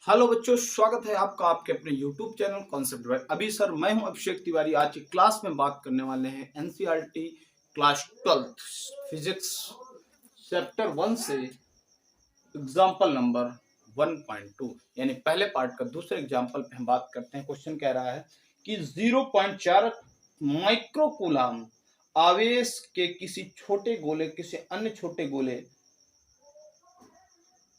Hello बच्चों, स्वागत है आपका आपके अपने YouTube चैनल कॉन्सेप्ट बाय अभी सर। मैं हूं अभिषेक तिवारी। आज की क्लास में बात करने वाले हैं एनसीईआरटी क्लास 12 फिजिक्स चैप्टर 1 से एग्जाम्पल नंबर 1.2 यानी पहले पार्ट का दूसरे एग्जाम्पल पे हम बात करते हैं। क्वेश्चन कह रहा है कि 0.4 माइक्रोकूलम आवेश के किसी छोटे गोले किसी अन्य छोटे गोले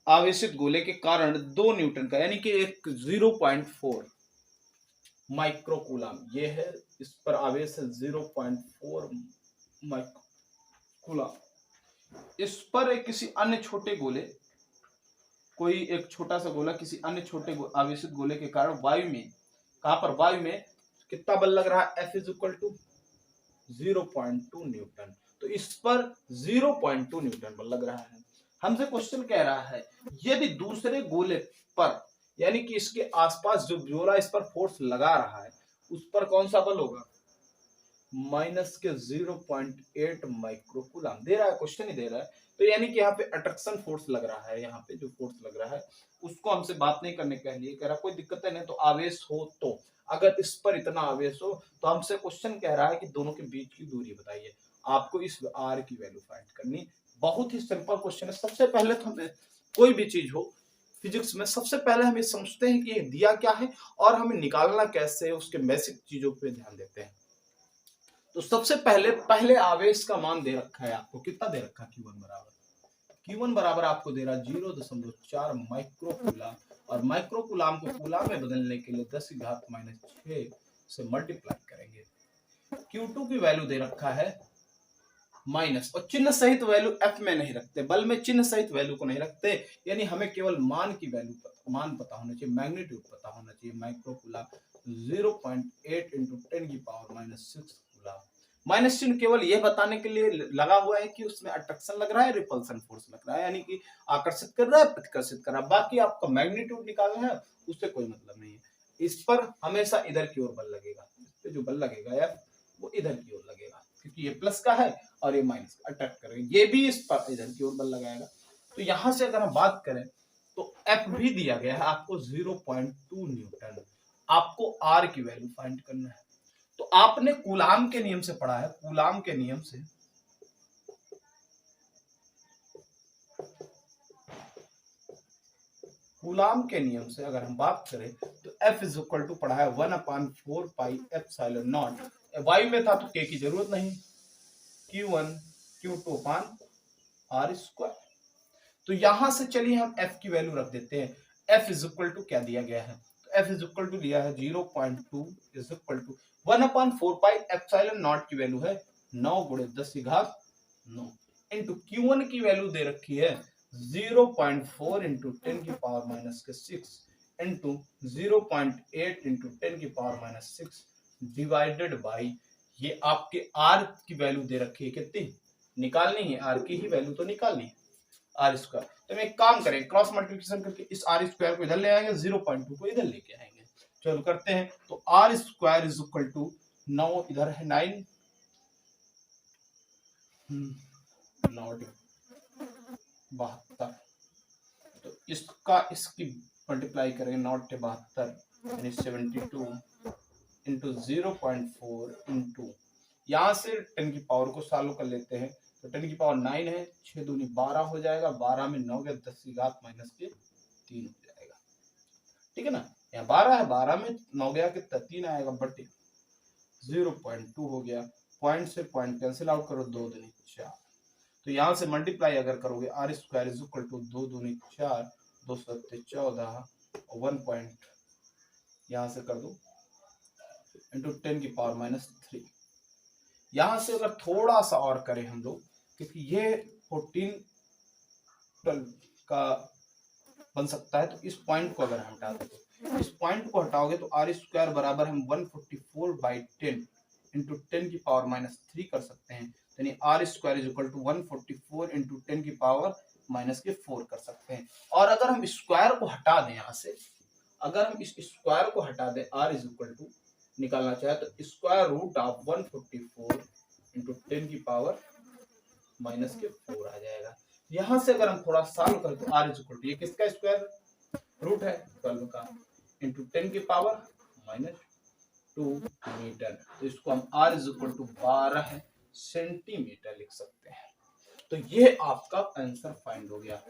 आवेशित गोले के कारण 2 न्यूटन का यानी कि एक 0.4 माइक्रोकूलम ये है, इस पर आवेश है 0.4 माइक्रोकूलम। इस पर एक किसी अन्य छोटे गोले कोई एक छोटा सा गोला किसी अन्य छोटे आवेशित गोले के कारण वायु में कहां पर वायु में कितना बल लग रहा है? F is equal to 0.2 newton. तो इस पर 0.2 न्यूटन बल लग रहा है। हमसे क्वेश्चन कह रहा है यदि दूसरे गोले पर यानी कि इसके आसपास जो गोला इस पर फोर्स लगा रहा है उस पर कौन सा बल होगा? माइनस के 0.8 माइक्रोकूलम दे रहा है, क्वेश्चन ही दे रहा है। तो यानी कि यहाँ पे अट्रैक्शन फोर्स लग रहा है, यहाँ पे जो फोर्स लग रहा है उसको हमसे बात नहीं करने के लिए कह रहा कोई दिक्कत नहीं, तो आवेश हो तो अगर इस पर इतना आवेश हो तो हमसे क्वेश्चन कह रहा है कि दोनों के बीच की दूरी बताइए। आपको इस आर की वैल्यू फाइंड करनी। बहुत ही सिंपल क्वेश्चन है। सबसे पहले तो हमें कोई भी चीज हो फिजिक्स में सबसे पहले हम ये समझते हैं कि ये दिया क्या है और हमें निकालना कैसे है, उसके बेसिक चीजों पे ध्यान देते हैं। तो सबसे पहले आवेश का मान दे रखा है आपको, कितना दे रखा है? Q1 बराबर आपको दे रहा है 0.4 माइक्रोकूलम और माइक्रोकूलम को कूलम में बदलने के लिए 10⁻⁶ से मल्टीप्लाई करेंगे। Q2 की वैल्यू दे रखा है माइनस, और चिन्ह सहित वैल्यू F में नहीं रखते, बल में चिन्ह सहित वैल्यू को नहीं रखते, यानी हमें केवल मान की वैल्यू मान पता होना चाहिए, मैग्नीट्यूड पता होना चाहिए। Microcoulomb 0.8 × 10⁻⁶ coulomb. माइनस चिन्ह केवल यह बताने के लिए लगा हुआ है कि उसमें अट्रैक्शन लग रहा है, रिपल्सन फोर्स लग रहा है, यानी कि आकर्षित कर रहा है, प्रतिकर्षित कर रहा है। बाकी आपका मैग्नीट्यूड निकालना है, उससे कोई मतलब नहीं है। इस पर हमेशा इधर की ओर बल लगेगा, इस पे जो बल लगेगा F वो इधर की ओर लगेगा, क्योंकि ये प्लस का है और ये माइनस का अट्रैक्ट करेगा। ये भी इस पर इधर की ओर बल लगाएगा। तो यहां से अगर हम बात करें तो F भी दिया गया है आपको 0.2 न्यूटन। आपको R की वैल्यू फाइंड करना है। तो आपने कूलाम के नियम से पढ़ा है, कूलाम के नियम से कूलाम के नियम से अगर हम बात करें तो F इज इक्वल टू पढ़ा है 1/4 पाई एप्सिलॉन नॉट। वायु में था तो K की जरूरत नहीं, Q1 Q2 अपान R स्क्वायर। तो यहां से चलिए हम F की वैल्यू रख देते हैं। F इज इक्वल टू क्या दिया गया है? तो F इज इक्वल टू लिया है 0.2 is equal to 1/4 pi epsilon not की वैल्यू है 9 × 10⁹ इंटू Q1 की वैल्यू दे रखी है 0.4 × 10⁻⁶ इंटू 0.8 × 10⁻⁶ डिवाइडेड बाई ये आपके R की वैल्यू दे रखी है, कितनी निकालनी है? R की ही वैल्यू तो निकालनी है, आर स्क्वायर। तो हम एक काम करें, क्रॉस मल्टीप्लिकेशन करके इस आर स्क्वायर को इधर ले आएंगे, 0.2 को इधर लेके आएंगे। चलो करते हैं। तो R square is equal to 9 इधर है 9 72। तो इसका इसकी मल्टीप्लाई करेंगे, 9 72 यानी 72 इंटू 0.4 इंटू यहां से 10 की पावर को सॉल्व कर लेते हैं। तो 10 की पावर 9 है, 6 दूनी 12 हो जाएगा, 12 में 9 के 10⁻³ हो जाएगा। ठीक है ना? यहाँ 12 है, 12 में 9 गया कितना 3 आएगा, बटे 0.2 हो गया। पॉइंट से पॉइंट कैंसिल आउट करो, 2 दूनी 4। तो यहाँ से मल्टीप्लाई अगर करोगे R square is equal to 2 दूनी 4 2 7 14 और 1 पॉइंट यहाँ से कर दो इंटू 10 की पावर -3। यहां से अगर थोड़ा सा और करें हम लोग, क्योंकि ये 14 का बन सकता है, तो इस पॉइंट को अगर हम हटा दें, इस पॉइंट को हटाओगे तो आर स्क्वायर बराबर हम 144/10 इंटू 10 की पावर -3 कर सकते हैं। यानी R square is equal to 144 into 10 की पावर -4 कर सकते हैं। और अगर हम स्क्वायर को हटा दें यहाँ से, अगर हम इस स्क्वायर को हटा दें, आर इज इक्वल टू निकालना चाहे तो स्क्वायर रूट ऑफ 144 इंटू 10 की पावर -4 आ जाएगा। यहां से अगर हम थोड़ा सॉल्व करें तो आर इज इक्वल टू ये किसका स्क्वायर रूट है 12 का, इंटू 10 की पावर -2 मीटर। तो इसको हम r is equal to 12 centimetre लिख सकते हैं। तो ये आपका आंसर फाइंड हो गया।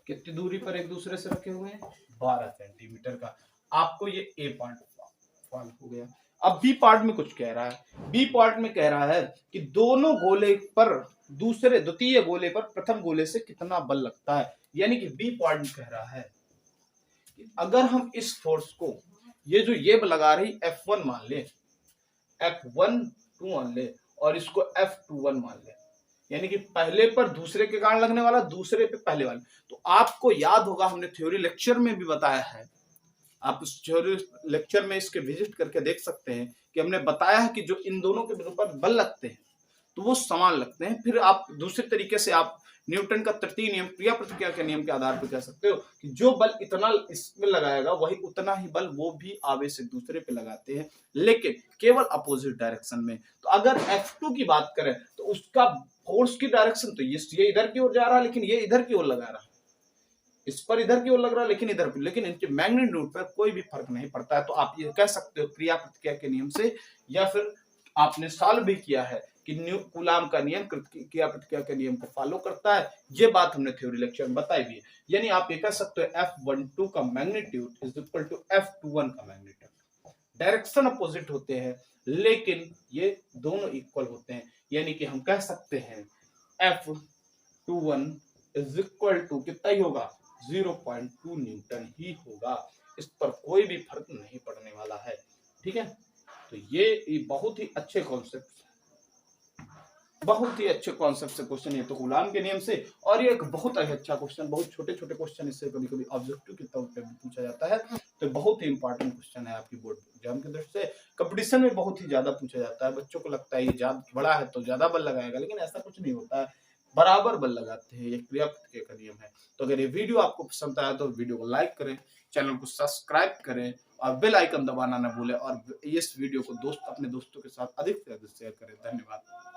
कितनी दूरी पर एक दूसरे से रखे हुए हैं? 12 सेंटीमीटर का। आपको ये ए पार्ट सॉल्व हो गया। अब बी पार्ट में कुछ कह रहा है। बी पार्ट में कह रहा है कि दोनों गोले पर दूसरे द्वितीय गोले पर प्रथम गोले से कितना बल लगता है। यानी कि बी पार्ट में कह रहा है कि अगर हम इस फोर्स को, ये जो ये लगा रही F1 मान ले, F12 मान ले, और इसको F21 मान ले, यानी कि पहले पर दूसरे के कारण लगने वाला, दूसरे पे पहले वाला। तो आपको याद होगा हमने थ्योरी लेक्चर में भी बताया है, आप उस थ्योरी लेक्चर में इसके विजिट करके देख सकते हैं कि हमने बताया है कि जो इन दोनों के ऊपर बल लगते हैं तो वो समान लगते हैं। फिर आप दूसरे तरीके से आप न्यूटन का तृतीय नियम, क्रिया प्रतिक्रिया के नियम के आधार पर कह सकते हो कि जो बल इतना इसमें लगाएगा वही उतना ही बल वो भी आवेश एक दूसरे पे लगाते हैं, लेकिन केवल अपोजिट डायरेक्शन में। तो अगर F2 की बात करें तो उसका फोर्स की डायरेक्शन तो ये इधर की ओर जा रहा है, लेकिन ये इधर की ओर लगा रहा है, इस पर इधर की ओर लग रहा है लेकिन इधर, लेकिन इनके मैग्नीट्यूड पर कोई भी फर्क नहीं पड़ता है। तो आप ये कह सकते हो क्रिया प्रतिक्रिया के नियम से, या फिर आपने सॉल्व भी किया है कि कूलाम का नियम क्रिया प्रतिक्रिया के नियम को फॉलो करता है। ये बात हमने थ्योरी लेक्चर में बताई भी है। यानी आप ये कह सकते हो F12 का magnitude is equal to F21 का मैग्नीट्यूड। डायरेक्शन अपोजिट होते हैं लेकिन ये दोनों इक्वल होते हैं। यानी कि हम कह सकते हैं F21 इज इक्वल टू कितना ही होगा, 0.2 न्यूटन ही होगा। इस पर कोई भी फर्क नहीं पड़ने वाला है। ठीक है, तो ये बहुत ही अच्छे कॉन्सेप्ट, बहुत ही अच्छे कॉन्सेप्ट से क्वेश्चन ये तो कूलाम के नियम से। और ये एक बहुत अच्छा क्वेश्चन, बहुत छोटे छोटे क्वेश्चन इससे कभी कभी ऑब्जेक्टिव के तौर पे पूछा जाता है। तो बहुत ही इंपॉर्टेंट क्वेश्चन है आपकी बोर्ड एग्जाम की दृष्टि से। कंपटीशन में बहुत ही ज्यादा पूछा जाता है। बच्चों को लगता है ये ज्यादा बड़ा है तो ज्यादा बल लगाएगा, लेकिन ऐसा कुछ नहीं होता है, बराबर बल लगाते हैं। ये क्रिया प्रतिक्रिया का नियम है। तो अगर ये वीडियो आपको पसंद आया तो वीडियो को लाइक करें, चैनल को सब्सक्राइब करें और बेल आइकन दबाना ना भूलें, और इस वीडियो को अपने दोस्तों के साथ अधिक से अधिक शेयर करें। धन्यवाद।